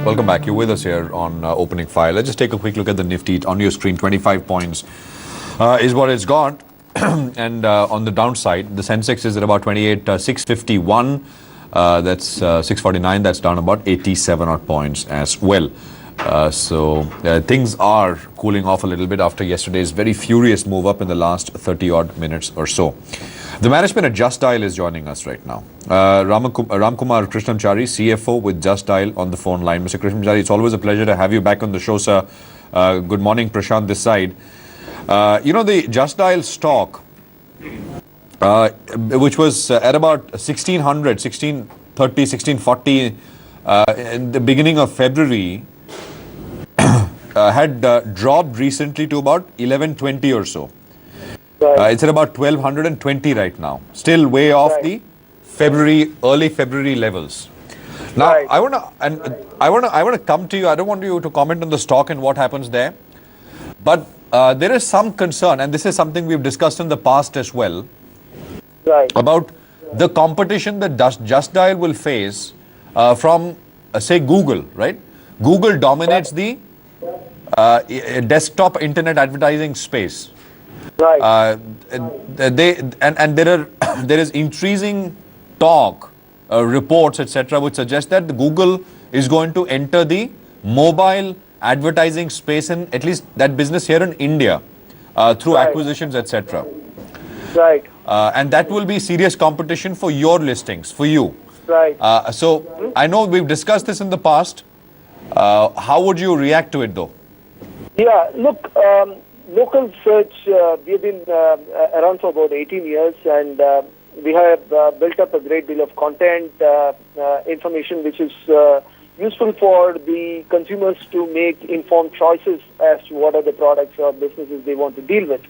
Welcome back. You're with us here on Opening Fire. Let's just take a quick look at the Nifty. On your screen, 25 points is what it's got. And on the downside, the Sensex is at about 28,651. That's 649. That's down about 87 odd points as well. So things are cooling off a little bit after yesterday's very furious move up in the last 30 odd minutes or so. The management at Just Dial is joining us right now. Ramkumar Krishnamchari, CFO with Just Dial on the phone line. Mr. Krishnamchari, it's always a pleasure to have you back on the show, sir. Good morning, Prashant this side. The Just Dial stock, which was at about 1600, 1630, 1640 in the beginning of February, had dropped recently to about 1120 or so. It's at about 1220 right now. Still way off the early February levels. Now, I want to come to you. I don't want you to comment on the stock and what happens there, but there is some concern, and this is something we've discussed in the past as well, about the competition that Just Dial will face from, say, Google, right? Google dominates the desktop internet advertising space. There is increasing talk, reports, etc., which suggest that Google is going to enter the mobile advertising space, in at least that business here in India, through acquisitions, etc. And that will be serious competition for your listings, for you. So I know we've discussed this in the past. How would you react to it, though? Yeah, look, local search, we've been around for about 18 years, and we have built up a great deal of content, information which is useful for the consumers to make informed choices as to what are the products or businesses they want to deal with.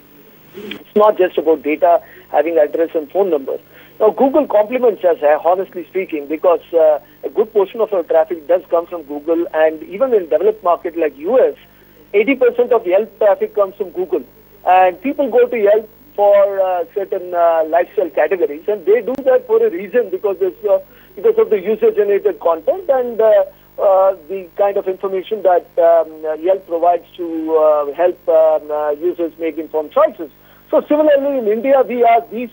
It's not just about data, having address and phone number. Now, Google complements us, honestly speaking, because a good portion of our traffic does come from Google, and even in developed market like US, 80% of Yelp traffic comes from Google. And people go to Yelp for certain lifestyle categories, and they do that for a reason, because of the user-generated content and the kind of information that Yelp provides to help users make informed choices. So similarly, in India, we are these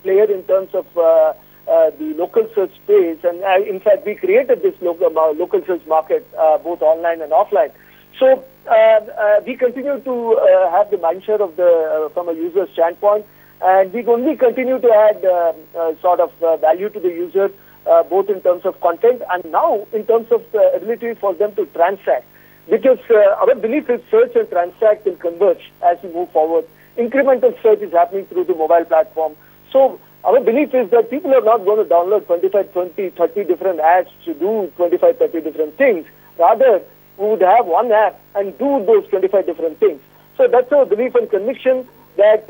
player in terms of the local search space, and in fact, we created this local search market, both online and offline. So we continue to have the mindshare of from a user standpoint, and we only continue to add sort of value to the user, both in terms of content and now in terms of the ability for them to transact. Because our belief is search and transact will converge as we move forward. Incremental search is happening through the mobile platform. So our belief is that people are not going to download 25, 20, 30 different apps to do 25, 30 different things. Rather, we would have one app and do those 25 different things. So that's our belief and conviction that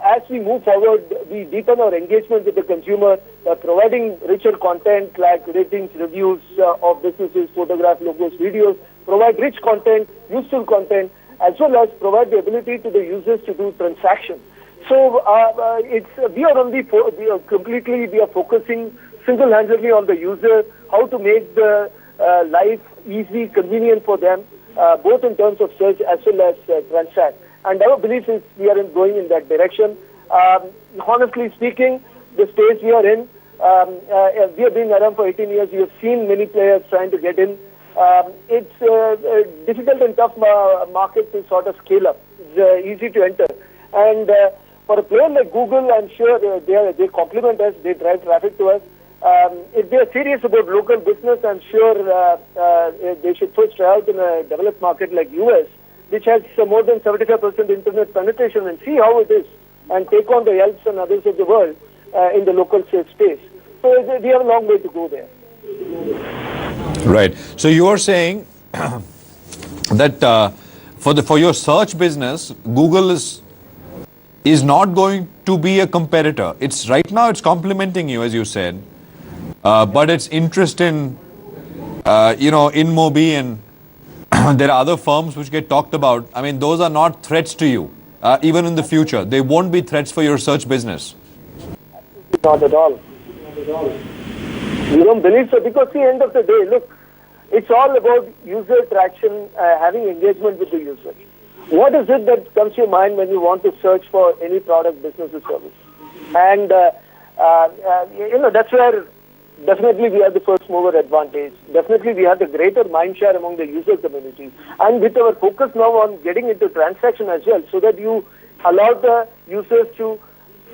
as we move forward, we deepen our engagement with the consumer, providing richer content like ratings, reviews of businesses, photographs, logos, videos, provide rich content, useful content, as well as provide the ability to the users to do transactions. So we are focusing single-handedly on the user, how to make the life easy, convenient for them, both in terms of search as well as transact. And our belief is we are going in that direction. Honestly speaking, the space we are in, we have been around for 18 years. We have seen many players trying to get in. It's a difficult and tough market to sort of scale up. It's easy to enter. And for a player like Google, I'm sure they complement us, they drive traffic to us. If they are serious about local business, I'm sure they should first try out in a developed market like US, which has more than 75% internet penetration, and see how it is, and take on the Yelps and others of the world in the local search space. So we have a long way to go there. Right. So you are saying that for your search business, Google is not going to be a competitor. It's right now it's complementing you, as you said, but its interest in InMobi and there are other firms which get talked about. I mean, those are not threats to you, even in the future. They won't be threats for your search business. Not at all. We don't believe so, because at the end of the day, look, It's all about user traction, having engagement with the user. What is it that comes to your mind when you want to search for any product, business, or service? And that's where definitely we have the first mover advantage. Definitely we have the greater mind share among the user community. And with our focus now on getting into transaction as well, so that you allow the users to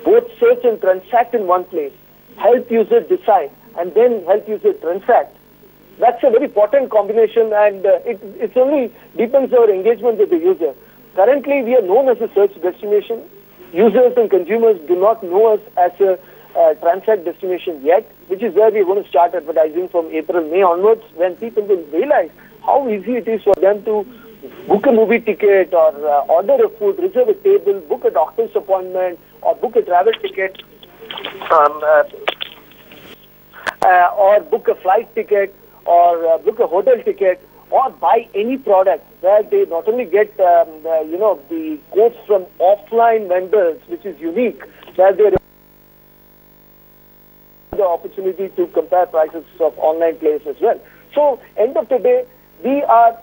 both search and transact in one place, help users decide, and then help users transact. That's a very potent combination, and it only deepens our engagement with the user. Currently, we are known as a search destination. Users and consumers do not know us as a transact destination yet, which is where we're going to start advertising from April, May onwards, when people will realize how easy it is for them to book a movie ticket or order a food, reserve a table, book a doctor's appointment, or book a travel ticket, or book a flight ticket, or book a hotel ticket, or buy any product, where they not only get the quotes from offline vendors, which is unique, where they have the opportunity to compare prices of online players as well. So, end of the day, we are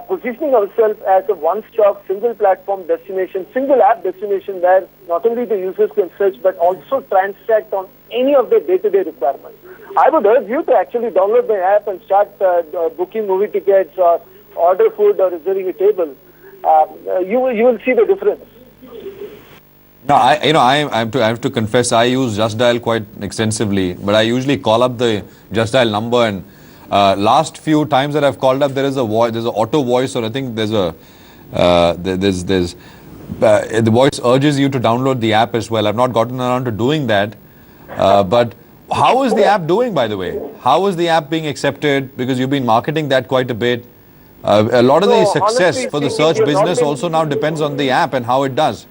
positioning ourselves as a one-stop, single platform destination, single app destination, where not only the users can search but also transact on any of their day-to-day requirements. I would urge you to actually download the app and start booking movie tickets or order food or reserving a table. You will see the difference. No, I have to confess, I use Just Dial quite extensively, but I usually call up the Just Dial number, and last few times that I've called up, there is a voice, there's an auto voice, or I think there's a the voice urges you to download the app as well. I've not gotten around to doing that, but how is the app doing, by the way? How is the app being accepted? Because you've been marketing that quite a bit. A lot of the success for the search business also now depends on the app and how it does.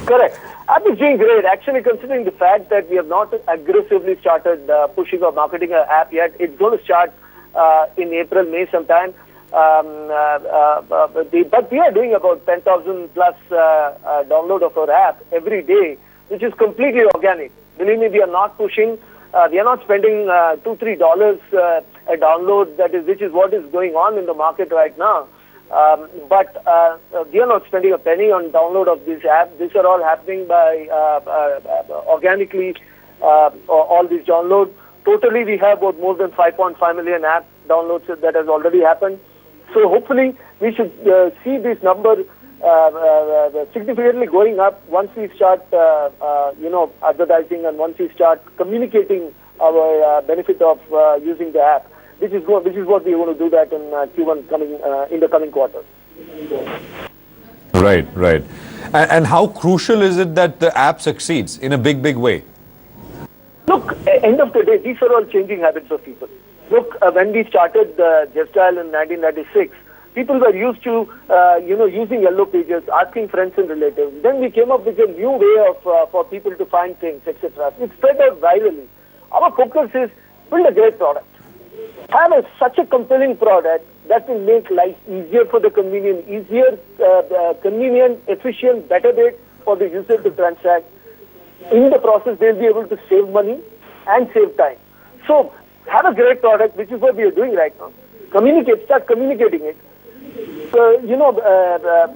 Correct. App is doing great. Actually, considering the fact that we have not aggressively started pushing or marketing our app yet, it's going to start in April, May sometime. But we are doing about 10,000 plus download of our app every day, which is completely organic. Believe me, we are not pushing. We are not spending $2-3 a download. Which is what is going on in the market right now. But we are not spending a penny on download of this app. These are all happening by organically. All these downloads. Totally, we have about more than 5.5 million app downloads that has already happened. So hopefully, we should see this number significantly going up once we start, advertising, and once we start communicating our benefit of using the app. This is what we want to do that in Q1 in the coming quarter. Right. And how crucial is it that the app succeeds in a big way? Look, end of the day, these are all changing habits of people. Look, when we started Just Dial in 1996, people were used to, using yellow pages, asking friends and relatives. Then we came up with a new way of for people to find things, etc. It spread out virally. Our focus is build a great product. Have such a compelling product that will make life easier for the convenient, convenient, efficient, better way for the user to transact. In the process, they'll be able to save money and save time. So, have a great product, which is what we are doing right now. Start communicating it. So,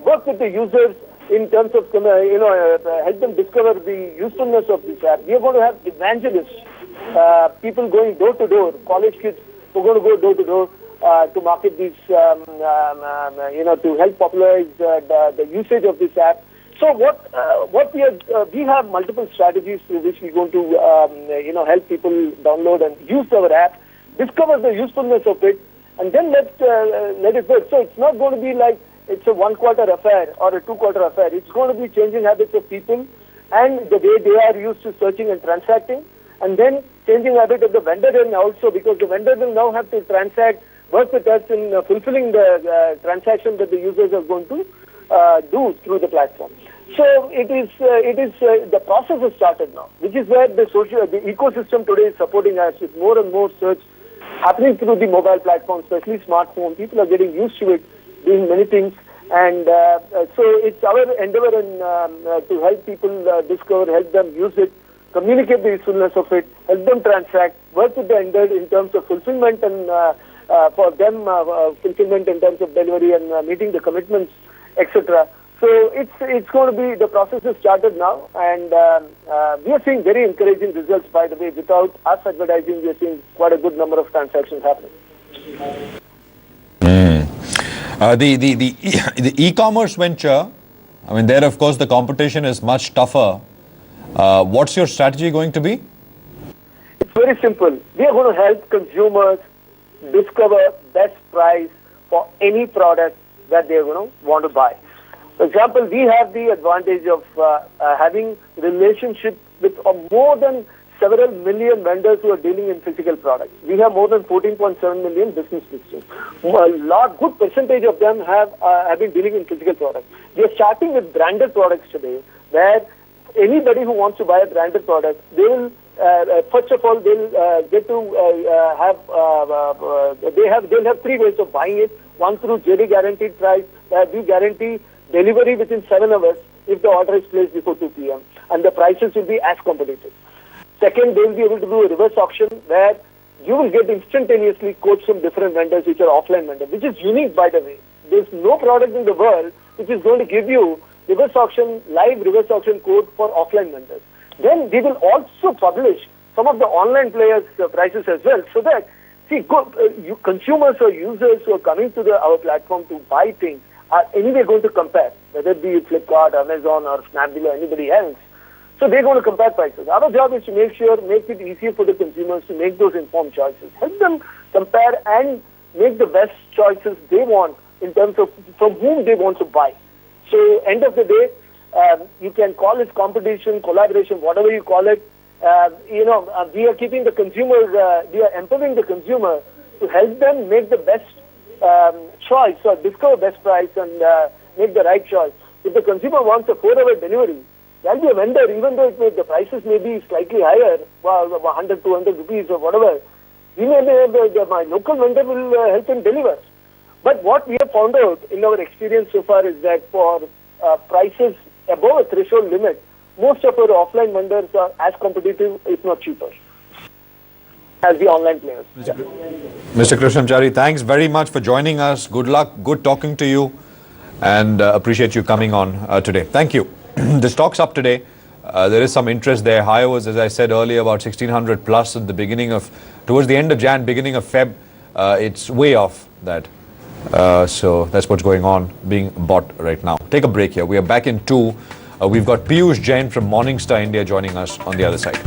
work with the users in terms of, help them discover the usefulness of this app. We are going to have evangelists, people going door to door, college kids who are going to go door to door to market these, to help popularize the usage of this app. So what we have multiple strategies through which we're going to help people download and use our app, discover the usefulness of it, and then let it work. So it's not going to be like it's a 1 quarter affair or a 2 quarter affair. It's going to be changing habits of people and the way they are used to searching and transacting, and then changing habit of the vendor and also, because the vendor will now have to transact, work with us in fulfilling the transaction that the users are going to do through the platform. So it is the process has started now, which is where the ecosystem today is supporting us with more and more search happening through the mobile platform, especially smartphone. People are getting used to it, doing many things, and so it's our endeavor to help people discover, help them use it, communicate the usefulness of it, help them transact, work with the vendor in terms of fulfillment and for them fulfillment in terms of delivery and meeting the commitments, etc. So it's going to be, the process is started now, and we are seeing very encouraging results, by the way. Without us advertising, we are seeing quite a good number of transactions happening. The e-commerce venture, I mean, there of course the competition is much tougher. What's your strategy going to be? It's very simple. We are going to help consumers discover best price for any product that they are going to want to buy. For example, we have the advantage of having relationship with more than several million vendors who are dealing in physical products. We have more than 14.7 million business listings. A good percentage of them have been dealing in physical products. We are starting with branded products today, where anybody who wants to buy a branded product, they will first of all they'll get to they'll have three ways of buying it. One, through JD guaranteed price, where we guarantee delivery within 7 hours if the order is placed before 2 p.m. and the prices will be as competitive. Second, they will be able to do a reverse auction where you will get instantaneously quotes from different vendors which are offline vendors, which is unique, by the way. There's no product in the world which is going to give you live reverse auction quote for offline vendors. Then we will also publish some of the online players' prices as well, so that consumers or users who are coming to our platform to buy things are anyway going to compare, whether it be Flipkart, Amazon, or Snapdeal, or anybody else. So they're going to compare prices. Our job is to make it easier for the consumers to make those informed choices. Help them compare and make the best choices they want in terms of from whom they want to buy. So end of the day, you can call it competition, collaboration, whatever you call it. We are keeping the consumer, we are empowering the consumer to help them make the best choice or discover best price and make the right choice. If the consumer wants a 4-hour delivery, there'll be a vendor, even though the prices may be slightly higher, 100, 200 rupees or whatever, my local vendor will help him deliver. But what we have found out in our experience so far is that for prices above a threshold limit, most of our offline vendors are as competitive, if not cheaper, as the online players. Mr. Krishnamachari, thanks very much for joining us. Good luck, good talking to you, and appreciate you coming on today. Thank you. The stock's up today. There is some interest there. High was, as I said earlier, about 1600 plus at the towards the end of Jan, beginning of Feb. It's way off that. So that's what's going on, being bought right now. Take a break here. We are back in 2. We've got Piyush Jain from Morningstar India joining us on the other side.